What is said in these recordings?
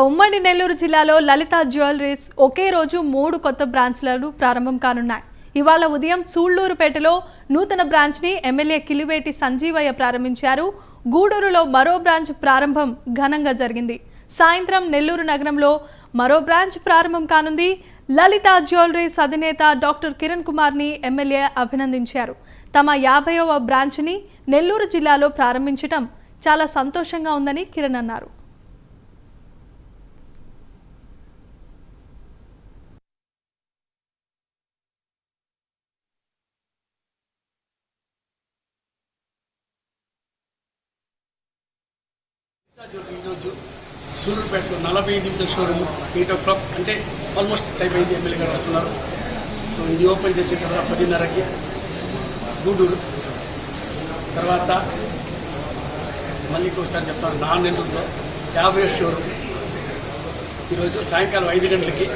ఉమ్మడి నెల్లూరు జిల్లాలో లలిత జ్యువెలరీస్ ఒకే రోజు 3 కొత్త బ్రాంచ్లను ప్రారంభం కానున్నాయి. ఇవాళ ఉదయం సూళ్లూరుపేటలో నూతన బ్రాంచ్ని ఎమ్మెల్యే కిలివేటి సంజీవయ్య ప్రారంభించారు. గూడూరులో మరో బ్రాంచ్ ప్రారంభం ఘనంగా జరిగింది. సాయంత్రం నెల్లూరు నగరంలో మరో బ్రాంచ్ ప్రారంభం కానుంది. లలిత జ్యువెలరీస్ అధినేత డాక్టర్ కిరణ్ కుమార్ని ఎమ్మెల్యే అభినందించారు. తమ 50వ బ్రాంచ్ని నెల్లూరు జిల్లాలో ప్రారంభించడం చాలా సంతోషంగా ఉందని కిరణ్ అన్నారు. ఈరోజు సూళ్ళూరుపేటలో 48వ షోరూమ్ 8 o'clock అంటే ఆల్మోస్ట్ టైం అయింది. ఎమ్మెల్యే గారు వస్తున్నారు. సో ఇది ఓపెన్ చేసిన తర్వాత 10:30కి గూడూరు, తర్వాత మళ్ళీ ఒకసారి చెప్తాను నెల్లూరులో 50వ షోరూమ్ ఈరోజు సాయంకాలం 5 గంటలకి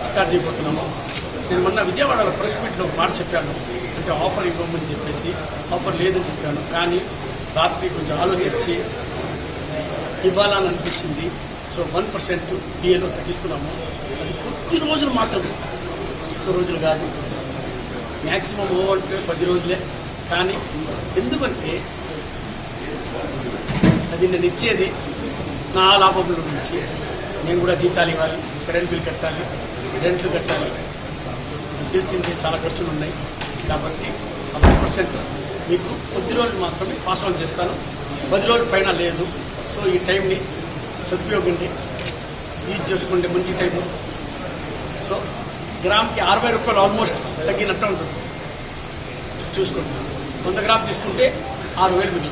స్టార్ట్ చేయబోతున్నాము. నేను మొన్న విజయవాడలో ప్రెస్ మీట్లో మాట చెప్పాను, అంటే ఆఫర్ ఇవ్వమని చెప్పేసి. ఆఫర్ లేదని చెప్పాను, కానీ రాత్రి కొంచెం ఆలోచించి ఇవ్వాలని అనిపించింది. సో 1% పిఏలో తగ్గిస్తున్నాము. అది కొద్ది రోజులు మాత్రమే, ఎక్కువ రోజులు కాదు. మ్యాక్సిమం అంటే 10 రోజులే. కానీ ఎందుకంటే అది నేను ఇచ్చేది నా లాభంలో నుంచి. నేను కూడా జీతాలు ఇవ్వాలి, కరెంట్ బిల్ కట్టాలి, రెంట్లు కట్టాలి, తెలిసింది చాలా ఖర్చులు ఉన్నాయి. కాబట్టి 1% మీకు కొద్ది రోజులు మాత్రమే పాస్ ఆన్ చేస్తాను. 10 రోజుల పైన లేదు. సో ఈ టైంని సదుపయోగండి, యూజ్ చేసుకుంటే మంచి టైము. సో గ్రామ్కి 60 రూపాయలు ఆల్మోస్ట్ తగ్గినట్టు ఉంటుంది. చూసుకోండి, 100 గ్రామ్ తీసుకుంటే 6,000 మిగిలి.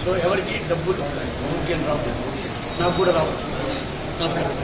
సో ఎవరికి డబ్బులు ఊరికేం రావు, నాకు కూడా రావు. నమస్కారం.